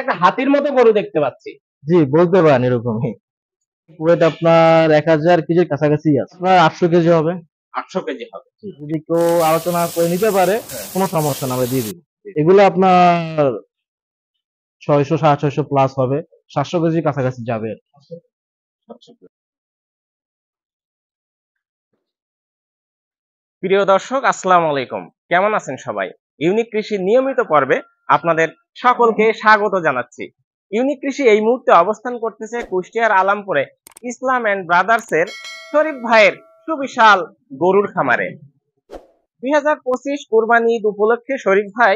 একটা হাতির মতো গরু দেখতে পাচ্ছি। জি, বলতে পারেন এরকমই। ওয়েট আপনার 1000 কেজির কাছাকাছি আছে। আপনার 800 কেজি হবে। 800 কেজি হবে। যদি কেউ আলোচনা করে নিতে পারে হ্যাঁ। কোনো সমস্যা না, আমরা দিয়ে দিব। এগুলো আপনার 600 650 প্লাস হবে, 700 কেজির কাছাকাছি যাবে। প্রিয় দর্শক, আসসালামু আলাইকুম। কেমন আছেন সবাই? ইউনিক কৃষির নিয়মিত পর্বে আপনাদের সকলকে স্বাগত জানাচ্ছি। ইউনিক কৃষি এই মুহূর্তে অবস্থান করতেছে কুষ্টিয়ার আলামপুরে ইসলাম এন্ড ব্রাদার্স এর শরীফ ভাইয়ের সুবিশাল গরুর খামারে। 2025 কুরবানি ঈদ উপলক্ষে শরীফ ভাই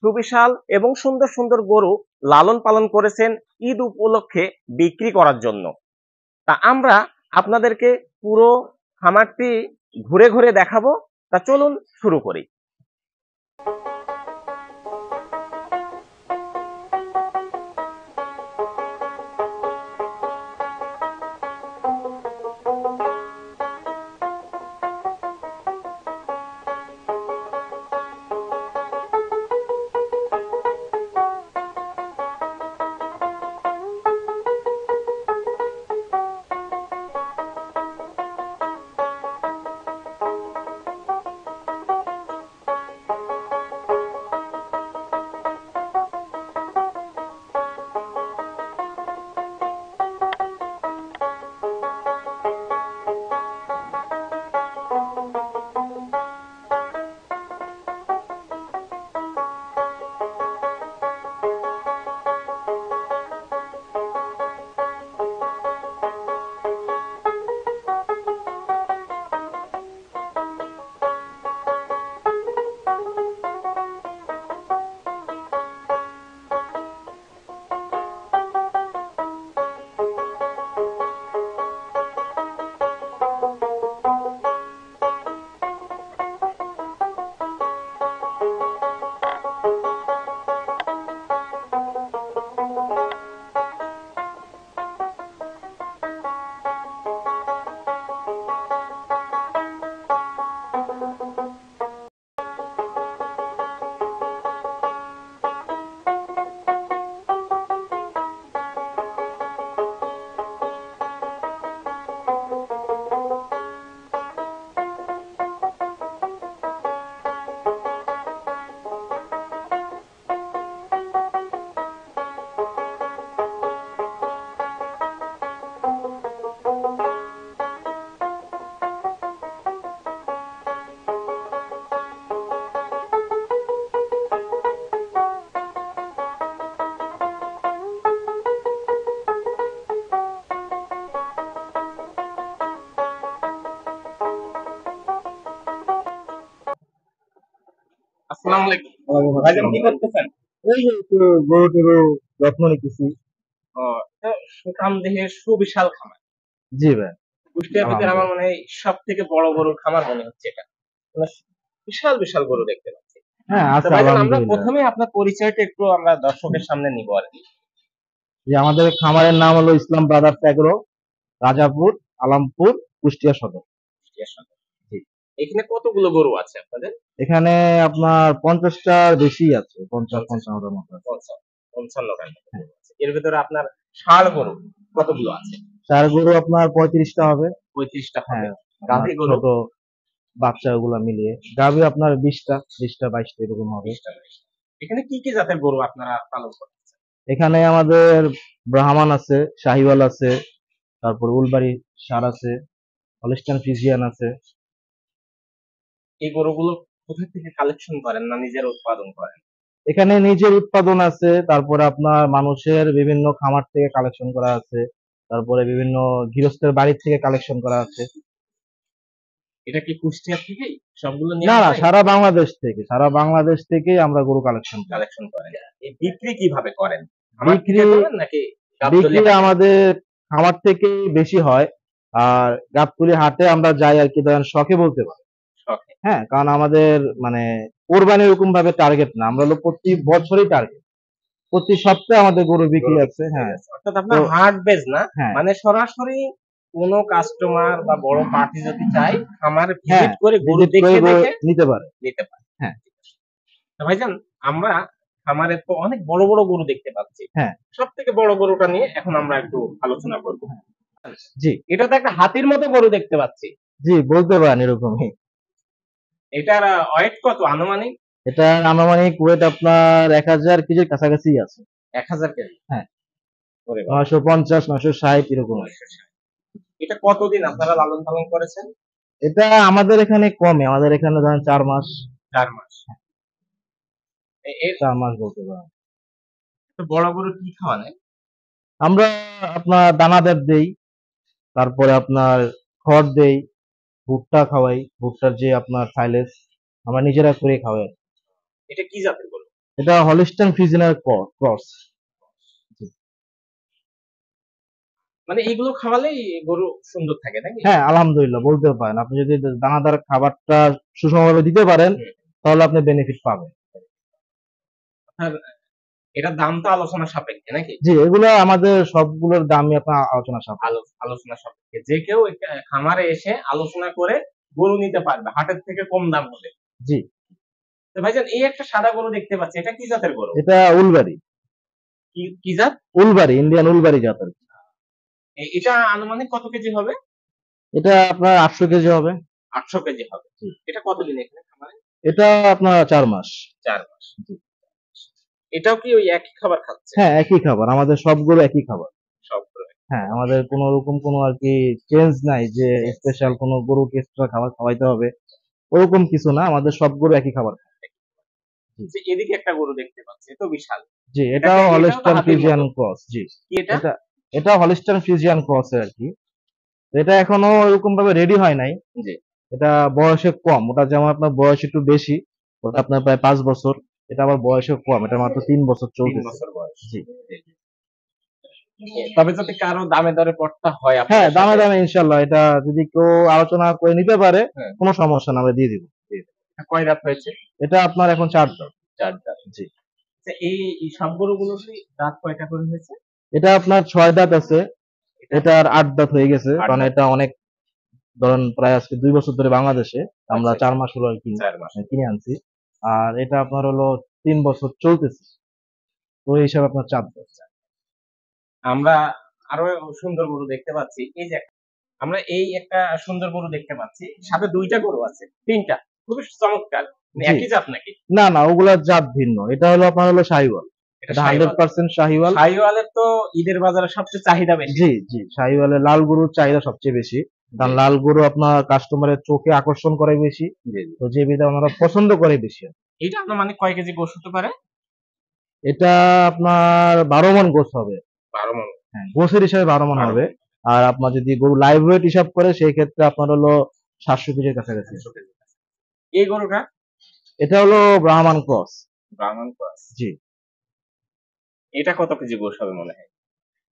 সুবিশাল এবং সুন্দর সুন্দর গরু লালন পালন করেছেন ঈদ উপলক্ষে বিক্রি করার জন্য। তা আমরা আপনাদেরকে পুরো খামারটি ঘুরে ঘুরে দেখাবো। তা চলুন শুরু করি। আসসালামু আলাইকুম। ভাইজান কি করতেছেন? এই যে একটু গরু টরু যত্ন নিতেছি। এটা সুঠাম দেহের সুবিশাল খামার। জি ভাই, কুষ্টিয়ার ভিতরে আমার মনে হয় সব থেকে বড় গরুর খামার মনে হচ্ছে এটা। মানে বিশাল বিশাল গরু দেখতে পাচ্ছি। হ্যাঁ তো আছে ভাইজান, আমরা আলহামদুলিল্লাহ। প্রথমে আপনার পরিচয়টা একটু আমরা দর্শকের সামনে নিব আর কি। যে আমাদের খামারের নাম হলো ইসলাম ব্রাদার্স এগ্রো, রাজাপুর, আলামপুর, কুষ্টিয়া সদর। কুষ্টিয়ার সাথে। এখানে কতগুলো গরু আছে আপনাদের? এখানে আপনার 50টার বেশি আছে, 50-55টার মতো আছে। 55 টার মতো গরু আছে। এর ভিতরে আপনার ষাঁড় গরু কতগুলো আছে? চার গরু আপনার 35টা হবে। 35টা হবে। হ্যাঁ, গাভী গরু ছোট বাচ্চা ওগুলা মিলিয়ে গাভী আপনার 20টা 22টা এরকম হবে। 20টা 22টা। এখানে কি কি জাতের গরু আপনারা পালন করতেছেন? এখানে আমাদের ব্রাহ্মণ আছে, শাহিওয়াল আছে, তারপর উলবাড়ি ষাঁড় আছে, হলস্টাইন ফ্রিজিয়ান আছে। এই গরুগুলো কোথা থেকে কালেকশন করেন না নিজের উৎপাদন করেন? এখানে নিজের উৎপাদন আছে, তারপরে আপনার মানুষের বিভিন্ন খামার থেকে কালেকশন করা আছে, তারপরে বিভিন্ন গৃহস্থের বাড়ি থেকে কালেকশন করা আছে। এটা কি কুষ্টিয়া থেকেই সবগুলো না নেওয়া না, হয়? সারা বাংলাদেশ থেকেই আমরা গরু কালেকশন করি। কালেকশন করেন। এই বিক্রি কিভাবে করেন? খামার বিক্রি থেকে করেন নাকি গাবতলী বিক্রি হাটে? আমাদের খামার থেকেই বেশি হয়, আর গাবতলী হাটে আমরা যাই আর কি, ধরেন শখে বলতে পারি। শখে। হ্যাঁ, কারণ আমাদের মানে কোরবানি এরকম ভাবে টার্গেট না, আমরা হলো প্রতি বছরই টার্গেট, প্রতি সপ্তাহে আমাদের গরু বিক্রি আছে। হ্যাঁ, অর্থাৎ তো আপনার হাট বেজ না, হ্যাঁ মানে সরাসরি কোন কাস্টমার বা বড় পার্টি যদি চায় খামার হ্যাঁ ভিজিট করে গরু ভিজিট করে দেখে গরু দেখে নিতে পারে। নিতে পারে। হ্যাঁ তো ভাইজান, আমরা খামারে তো অনেক বড় বড় গরু দেখতে পাচ্ছি। হ্যাঁ। সব থেকে বড় গরুটা নিয়ে এখন আমরা একটু আলোচনা করব। জি। এটা তো একটা হাতির মতো গরু দেখতে পাচ্ছি। জি, বলতে পারেন এরকমই। এটার ওয়েট কত আনুমানিক? এটার আনুমানিক ওয়েট আপনার 1000 কেজির কাছাকাছি আছে। 1000 কেজি। হ্যাঁ। ওরে বাবা। 950 960 এরকম আছে। এটা কতদিন আপনারা লালন পালন করেছেন? এটা আমাদের এখানে কমে, আমাদের এখানে ধরেন 4 মাস। 4 মাস। এর 4 মাস বলতে পারেন। তো বড় গরু কি খাওয়ানে? আমরা আপনার দানাদার দেই, তারপরে আপনার খড় দেই, ভুট্টা খাওয়াই, ভুট্টার যে আপনার সাইলেজ আমরা নিজেরা করে খাওয়াই। এটা কি জাতের গরু? এটা হলিস্টাইন ফ্রিজিয়ান ক্রস। মানে এইগুলো খাওয়ালেই গরু সুন্দর থাকে নাকি? হ্যাঁ, আলহামদুলিল্লাহ বলতে পারেন। আপনি যদি দানাদার খাবারটা সুষমভাবে দিতে পারেন, হুম। তাহলে আপনি বেনিফিট পাবেন। আর এটার দাম তো আলোচনা সাপেক্ষে নাকি? জি, এগুলো আমাদের সবগুলোর দামই আপনার আলোচনা সাপেক্ষে। আলোচনা সাপেক্ষে। যে কেউ খামারে এসে আলোচনা করে গরু নিতে পারবে হাটের থেকে কম দাম হলে। জি। তো ভাইজান এই একটা সাদা গরু দেখতে পাচ্ছি। এটা কি জাতের গরু? এটা উলবাড়ি। কি জাত? উলবাড়ি, ইন্ডিয়ান উলবাড়ি জাতের। এটা আনুমানিক কত কেজি হবে? এটা আপনার 800 কেজি হবে। 800 কেজি হবে। জি। এটা কতদিন এখানে খামারে? এটা আপনার 4 মাস। 4 মাস। জি। এটাও কি ওই একই খাবার খাচ্ছে? হ্যাঁ, একই খাবার। আমাদের সবগুলো একই খাবার। সবগুলো। হ্যাঁ, আমাদের কোন রকম কোনো আরকি চেঞ্জ নাই যে স্পেশাল কোনো গরুকে এক্সট্রা খাবার খাওয়াইতে হবে। ওরকম কিছু না। আমাদের সবগুলো একই খাবার। যে এদিকে একটা গরু দেখতে পাচ্ছি। এ তো বিশাল। জি, এটাও এটাও তো হলিস্টাইন হাতির ফ্রিজিয়ান মতো। ক্রস। জি। কি এটা? এটাও হলিস্টাইন ফ্রিজিয়ান ক্রস এর আরকি। এটা এখনো ওরকম ভাবে রেডি হয় নাই। জি। এটা বয়সে কম। ওটা যেমন আপনার বয়স একটু বেশি। ওটা আপনার প্রায় 5 বছর। এটা আবার বয়সে কম। এটা মাত্র 3 বছর 3 চলতেছে। বছর বয়স। জি। তবে যদি কারো দামে দরে পড়তা হয় হ্যাঁ, আপনাদের দামে সাথে, দামে ইনশাআল্লাহ এটা যদি কেউ আলোচনা করে নিতে পারে, হ্যাঁ, কোনো সমস্যা না, আমরা দিয়ে দিব। কয় দাঁত হয়েছে? এটা আপনার এখন 4 দাঁত। 4 দাঁত। জি। আচ্ছা এই সব গরুগুলোর কি দাঁত কয়টা করে হয়েছে? এটা আপনার 6 দাঁত আছে। এটার 8 দাঁত হয়ে গেছে। 8 কারণ দাঁত। এটা অনেক ধরেন প্রায় আজকে 2 বছর ধরে বাংলাদেশে। আমরা আচ্ছা, 4 মাস হলো আরকি 4 মাস। কিনে আনছি। আর এটা আপনার হলো 3 বছর চলতেছে। তো এই হিসাবে আপনার 4 দাঁত। আমরা আরো সুন্দর গরু দেখতে পাচ্ছি। এই যে আমরা এই একটা সুন্দর গরু দেখতে পাচ্ছি। সাথে ২ টা গরু আছে। ৩ টা। খুবই চমৎকার। মানে জি। একই জাত নাকি? না, না, ওগুলার জাত ভিন্ন। এটা হলো আপনার হলো শাহিওয়াল। এটা এটা শাহিওয়াল। 100% শাহিওয়াল। শাহিওয়ালের তো ঈদের বাজারে সবচেয়ে চাহিদা বেশি। জি, জি। শাহিওয়ালের লাল গরুর চাহিদা সবচেয়ে বেশি। কারণ জি। লাল গরু আপনার কাস্টমারের চোখে আকর্ষণ করে বেশি। জি, জি। তো যে বিধায় ওনারা পছন্দ করে বেশি। এটা আনুমানিক কয় কেজি গোশ হতে পারে? এটা আপনার 12 মণ গোছ হবে। 12 মণ। হ্যাঁ, গোছের হিসাবে 12 মণ 12 হবে। মণ। আর আপনার যদি গরু লাইভ ওয়েট হিসাব করে সেই ক্ষেত্রে আপনার হলো 700 কেজির কাছাকাছি। 700 কেজি। এই গরুটা? এটা হলো ব্রাহ্মণ ক্রস। ব্রাহ্মণ ক্রস। জি। এটা কত কেজি গোশ হবে মনে হয়?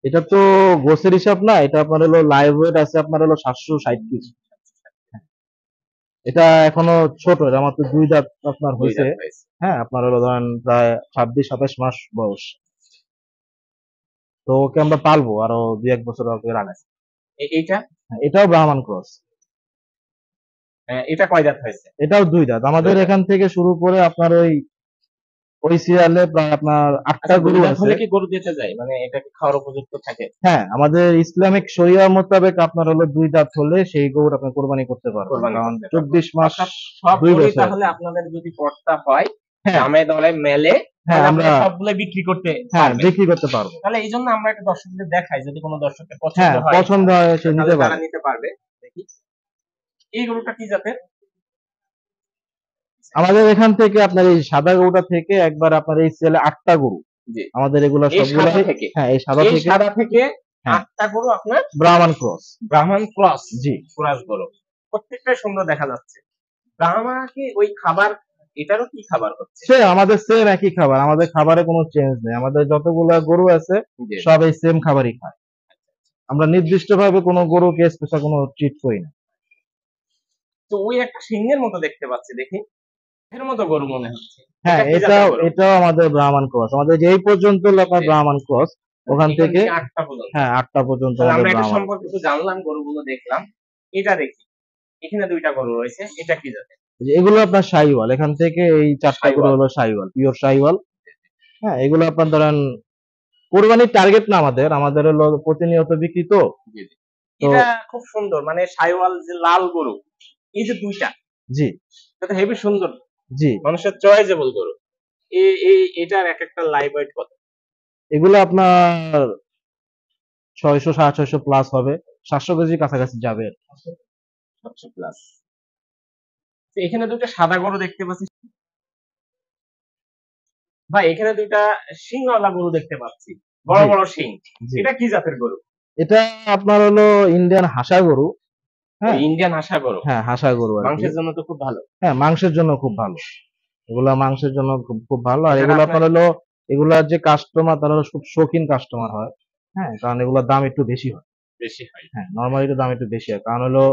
এটা তো গোছের হিসাব না। এটা আপনার হলো লাইভ ওয়েট আছে আপনার হলো 760 কেজি। এটা এখনো ছোট। এটা মাত্র 2 দাঁত আপনার 2 হইছে। দাঁত হয়েছে। হ্যাঁ, আপনার হলো ধরেন প্রায় 26-27 মাস বয়স। তো ওকে আমরা পালবো আরো 2-1 বছর ওকে রাখবো। এইটা? হ্যাঁ, এটাও ব্রাহ্মণ ক্রস। এটা কয় দাঁত হয়েছে? এটাও 2 দাঁত। 2 আমাদের দাঁত। এখান থেকে শুরু করে আপনার ওই সিরিয়ালে প্রায় আপনার 8 টা আচ্ছা 2 গরু দাঁত আছে। হলে কি গরু যেতে যায়? মানে এটা কি খাওয়ার উপযুক্ত থাকে? হ্যাঁ, আমাদের ইসলামিক শরিয়া মোতাবেক আপনার হলো 2 দাঁত হলে সেই গরুটা আপনি কোরবানি করতে পারবেন। কোরবানি কারণ করতে পারবো। 24 মাস অর্থাৎ সব 2 গরুই বছর। তাহলে আপনাদের যদি পড়তা হয়, হ্যাঁ, দামে দরে মেলে, হ্যাঁ, তাহলে আমরা আপনারা সবগুলো বিক্রি করতে হ্যাঁ পারবেন। বিক্রি করতে পারবো। তাহলে এইজন্য আমরা একটা দর্শকদের দেখাই, যদি কোনো দর্শকের পছন্দ হ্যাঁ, হয় পছন্দ হয় সে তাহলে নিতে তারা পারে। নিতে পারবে। দেখি। এই গরুটা কি জাতের? আমাদের এখান থেকে আপনার এই সাদা গরুটা থেকে একবার আপনার এই সেলে 8 টা গরু। জি। আমাদের এগুলা এই সাদা সবগুলাই থেকে? হ্যাঁ, এই সাদা এই থেকে সাদা থেকে হ্যাঁ, 8 টা গরু আপনার ব্রাহ্মণ ক্রস। ব্রাহ্মণ ক্রস। জি। ক্রস গরু। প্রত্যেকটাই সুন্দর দেখা যাচ্ছে। ব্রাহ্মা কি ওই খাবার, এটারও কি খাবার হচ্ছে? আমাদের সেম একই খাবার। আমাদের খাবারে কোনো চেঞ্জ নেই। আমাদের যতগুলা গরু আছে জি। সব এই সেম খাবারই খায়। আমরা নির্দিষ্টভাবে কোনো গরুকে স্পেশাল কোনো ট্রিট করি না। তো ওই একটা সিংহের মতো দেখতে পাচ্ছি, দেখি। এর মতো গরু মনে হচ্ছে। হ্যাঁ, এটা কি জাতের এটাও গরু? এটাও আমাদের ব্রাহ্মণ ক্রস। আমাদের যেই পর্যন্ত হলো আপনার জি। ব্রাহ্মণ ক্রস, ওখান এখান থেকে থেকে 8 টা পর্যন্ত। হ্যাঁ, 8 টা পর্যন্ত তাহলে আমাদের আমরা এটা ব্রাহ্মণ। সম্পর্কে একটু জানলাম, গরুগুলো দেখলাম। এটা দেখি। এখানে 2 টা গরু রয়েছে। এটা কি জাতের? এগুলো আপনার শাহিওয়াল। এখান থেকে এই 4 টা গরু শাহিওয়াল। হলো শাহিওয়াল, পিওর শাহিওয়াল। হ্যাঁ, এগুলো আপনার ধরেন কোরবানির টার্গেট না, আমাদের আমাদের হলো প্রতিনিয়ত বিক্রি তো। জি, জি। তো এটা খুব সুন্দর, মানে সাইওয়াল যে লাল গরু, এই যে দুইটা, জি, এটা তো হেবি সুন্দর, জি, মানুষের চয়েজেবল গরু। এটার এক একটা লাইভ ওয়েট কত? এগুলো আপনার 600 650 প্লাস হবে, 700 কেজি কাছাকাছি যাবে। 700 প্লাস। এখানে দুইটা সাদা গরু দেখতে পাচ্ছি ভাই, এখানে দুইটা শিংওয়ালা গরু দেখতে পাচ্ছি, বড় জি, বড় শিং। জি, এটা কি জাতের গরু? এটা আপনার হলো ইন্ডিয়ান হাসা গরু। ও, হ্যাঁ, ইন্ডিয়ান হাসা গরু। হ্যাঁ, হাসা গরু আর কি। মাংসের জন্য তো খুব ভালো। হ্যাঁ, মাংসের জন্য খুব ভালো। এগুলা মাংসের জন্য খুব খুব ভালো। আর এছাড়া এগুলো আপনার আপনার হলো, এগুলার যে কাস্টমার তারা হলো খুব শৌখিন কাস্টমার হয়। হ্যাঁ, কারণ এগুলোর দাম একটু বেশি হয়। বেশি হয় হ্যাঁ, নরমালি একটু দাম একটু বেশি হয়, কারণ হলো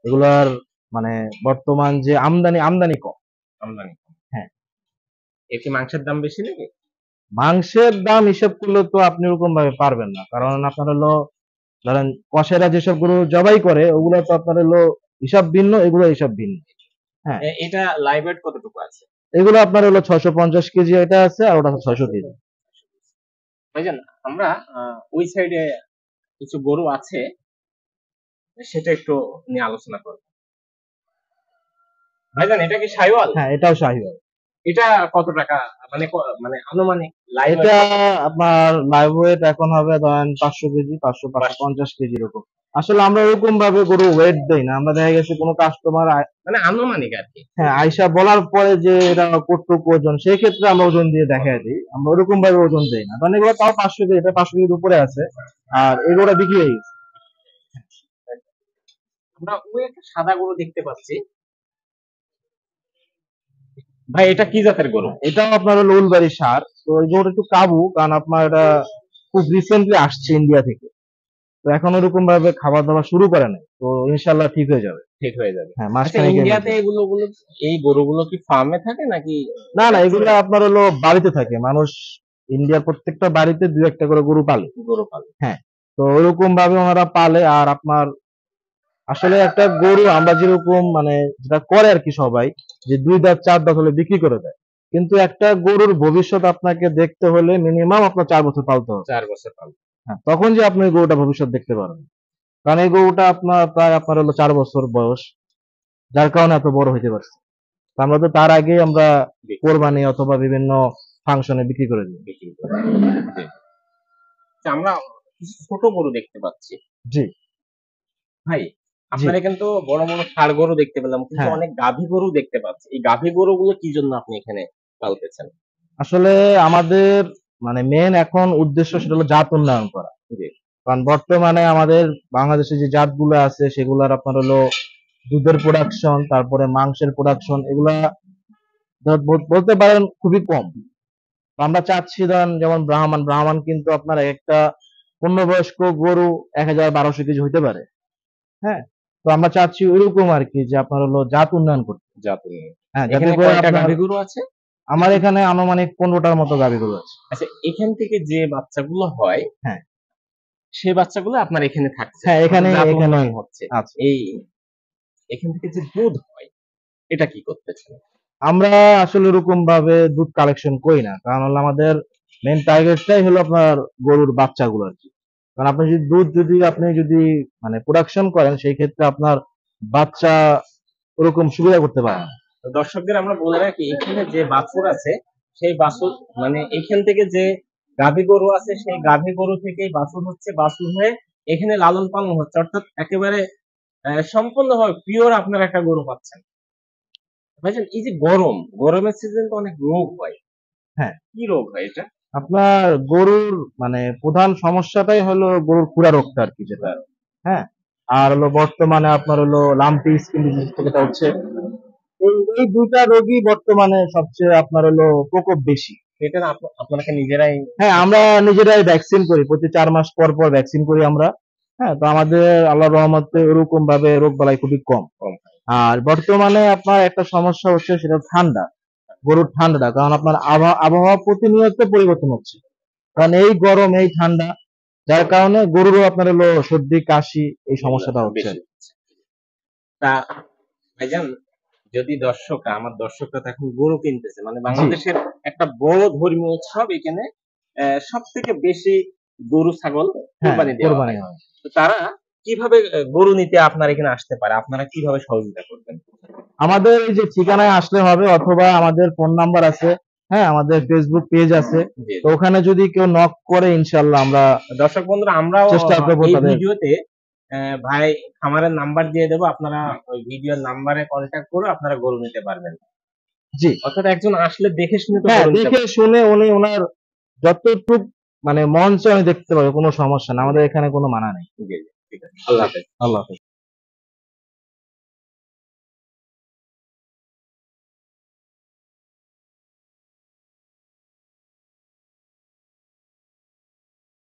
এগুলার মানে বর্তমান যে আমদানি কম। আমদানি। হ্যাঁ, এর কি মাংসের দাম বেশি নাকি? মাংসের দাম হিসাব করলে তো আপনি ওরকম ভাবে পারবেন না, কারণ আপনার হলো ধরেন কষাইরা যেসব গরু জবাই করে ওগুলো তো আপনার হলো হিসাব ভিন্ন, এগুলো হিসাব ভিন্ন। হ্যাঁ, এটা লাইভ ওয়েট কতটুকু আছে? এগুলো আপনার হলো 650 কেজি এটা আছে, আর ওটা 600 কেজি। ভাইজান, আমরা ওই সাইডে কিছু গরু আছে, সেটা একটু নিয়ে আলোচনা করব। ভাইজান, এটা কি সাইওয়াল? হ্যাঁ, এটাও শাহিওয়াল। এটা কত টাকা, মানে মানে আনুমানিক লাইভ এটা আপনার লাইভ ওয়েট এখন হবে ধরেন 500 কেজি, 500 ওয়েট? 550 কেজি এরকম। আসলে আমরা ওরকম ভাবে গরু ওয়েট দেই না, আমরা দেখা গেছে কোনো কাস্টমার মানে আনুমানিক আর কি। হ্যাঁ আইসা বলার পরে যে এটা কতটুকু ওজন, সেই ক্ষেত্রে আমরা ওজন দিয়ে দেখাই দিই, আমরা ওরকম ভাবে ওজন দেই না, কারণ এগুলো তাও 500 কেজি, এটা 500 কেজির উপরে আছে, আর এগুলো বিক্রি হয়ে গেছে। আমরা ওই একটা সাদা গরু দেখতে পাচ্ছি ভাই, এটা কি জাতের গরু? এটাও আপনার হলো উলবাড়ি সার। তো এই গরুটা একটু কাবু, কারণ আপনার এটা খুব রিসেন্টলি আসছে ইন্ডিয়া থেকে, তো এখন ওরকম ভাবে খাবার দাবার শুরু করে নাই, তো ইনশাল্লাহ ঠিক হয়ে যাবে। ঠিক হয়ে যাবে। হ্যাঁ, আচ্ছা, মাসখানেকের ইন্ডিয়াতে মধ্যে। এগুলো এই গরুগুলো কি ফার্মে থাকে নাকি না, না, ম্যাচিওর এগুলো আপনার হলো বাড়িতে থাকে মানুষ, ইন্ডিয়ার প্রত্যেকটা বাড়িতে দু একটা করে গরু পালে। গরু পালে? হ্যাঁ, তো ওরকম ভাবে ওনারা পালে। আর আপনার আসলে একটা গরু আমরা যেরকম মানে যেটা করে আর কি সবাই, যে 2 দাঁত 4 দাঁত হলে বিক্রি করে দেয়, কিন্তু একটা গরুর ভবিষ্যৎ আপনাকে দেখতে হলে মিনিমাম আপনার 4 বছর পালতে হবে। 4 বছর পালে। হ্যাঁ, তখন যে আপনি ওই গরুটা ভবিষ্যৎ দেখতে পারবেন, কারণ এই গরুটা আপনার প্রায় আপনার হলো 4 বছর বয়স, যার কারণে এত বড় হইতে পারছে। তো আমরা তো তার আগেই আমরা কোরবানি অথবা বিভিন্ন ফাংশনে বিক্রি করে দিই। বিক্রি করে। জি। আচ্ছা, আমরা কিছু ছোট গরু দেখতে পাচ্ছি জি, ভাই। জি, আপনার এখানে তো বড় বড় ষাঁড় গরু দেখতে পেলাম, কিন্তু হ্যাঁ। অনেক গাভী গরু দেখতে পাচ্ছি। এই গাভী গরুগুলো কি জন্য আপনি এখানে পালতেছেন? আসলে আমাদের মানে মেন এখন উদ্দেশ্য সেটা হলো জাত উন্নয়ন করা। জি। কারণ বর্তমানে আমাদের বাংলাদেশে যে জাতগুলো আছে সেগুলার আপনার হলো দুধের প্রোডাকশন, তারপরে মাংসের প্রোডাকশন, এগুলা বলতে পারেন খুবই কম। তো আমরা চাচ্ছি ধরেন যেমন ব্রাহ্মণ কিন্তু আপনার একটা পূর্ণবয়স্ক গরু 1000-1200 কেজি হইতে পারে। হ্যাঁ, তো আমরা চাচ্ছি ওইরকম আর কি, যে আপনার হলো জাত উন্নয়ন করতে। জাত নিয়ে। হ্যাঁ, যাতে এখানে করে কয়টা আপনার গাভী গরু আছে? আমার এখানে আনুমানিক 15টার মতো গাভী গরু আছে। আচ্ছা, এখান থেকে যে বাচ্চাগুলো হয়, হ্যাঁ, সেই বাচ্চাগুলো আপনার এখানে থাকছে, হ্যাঁ, মানে এখানে জাত এখানে উন্নয়ন হচ্ছে। আছে। এই এখান থেকে যে দুধ হয়, এটা কি করতেছেন? আমরা আসলে ওরকম ভাবে দুধ কালেকশন করি না, কারণ হলো আমাদের মেন টার্গেটটাই হলো আপনার গরুর বাচ্চাগুলো আর কি। কারণ আপনি যদি আপনি যদি মানে প্রোডাকশন করেন, সেই ক্ষেত্রে আপনার বাচ্চা ওরকম সুবিধা করতে পারেন না। তো দর্শকদের আমরা বলে রাখি, এখানে যে বাছুর আছে, সেই বাছুর মানে এখান থেকে যে গাভী গরু আছে, সেই গাভী গরু থেকেই বাছুর হচ্ছে, বাছুর হয়ে এখানে লালন পালন হচ্ছে, অর্থাৎ একেবারে সম্পূর্ণভাবে পিওর আপনার একটা গরু পাচ্ছেন। ভাইজান, এই যে গরমের সিজন তো অনেক রোগ হয়, হ্যাঁ, কি রোগ হয় এটা? আপনার গরুর মানে প্রধান সমস্যাটাই হলো গরুর খুরা রোগটা আর কি, যেটা হ্যাঁ। আর হলো বর্তমানে আপনার হলো লাম্পি স্কিন ডিজিজ যেটা হচ্ছে, এই দুইটা রোগই বর্তমানে সবচেয়ে আপনার হলো প্রকোপ বেশি। এটা না আপনাকে নিজেরাই হ্যাঁ, করতে আমরা হয়? নিজেরাই ভ্যাকসিন করি, প্রতি 4 মাস পর পর ভ্যাকসিন করি আমরা। হ্যাঁ, তো আমাদের আল্লাহর রহমতে ওরকম ভাবে রোগ বালাই খুবই কম। কম। আর বর্তমানে আপনার একটা সমস্যা হচ্ছে, সেটা ঠান্ডা, গরুর ঠান্ডাটা, কারণ আপনার আবহাওয়া প্রতিনিয়ত পরিবর্তন হচ্ছে, কারণ এই গরম এই ঠান্ডা, যার কারণে গরুরও আপনার হলো সর্দি কাশি এই এগুলা সমস্যাটা হচ্ছে। বেশি হচ্ছে। তা ভাইজান, যদি আমার দর্শকরা তো এখন গরু কিনতেছে, মানে বাংলাদেশের একটা বড় ধর্মীয় উৎসব এখানে, সব থেকে বেশি গরু ছাগল হ্যাঁ, কোরবানি দেওয়া কোরবানি হয়। হয়। তো তারা কিভাবে গরু নিতে আপনার এখানে আসতে পারে? আপনারা কিভাবে সহযোগিতা করবেন? আমাদের এই যে ঠিকানায় আসলে হবে, অথবা আমাদের ফোন নাম্বার আছে, হ্যাঁ, আমাদের ফেসবুক পেজ আছে। জি, তো ওখানে যদি কেউ নক করে, ইনশাল্লাহ আমরা দর্শক বন্ধুরা, আমরাও চেষ্টা করবো এই তাদের। ভিডিওতে ভাই খামারের নাম্বার দিয়ে দেবো, আপনারা ওই ভিডিওর নাম্বারে কন্ট্যাক্ট করে আপনারা গরু নিতে পারবেন। জি, অর্থাৎ একজন আসলে দেখে শুনে তো হ্যাঁ, গরু নিতে দেখে শুনে উনি ওনার যতটুক মানে মন চায় উনি দেখতে পাবে, কোনো সমস্যা না, আমাদের এখানে কোনো মানা নেই। জি, জি, ঠিক আছে। আল্লাহ হাফেজ। আল্লাহ হাফেজ।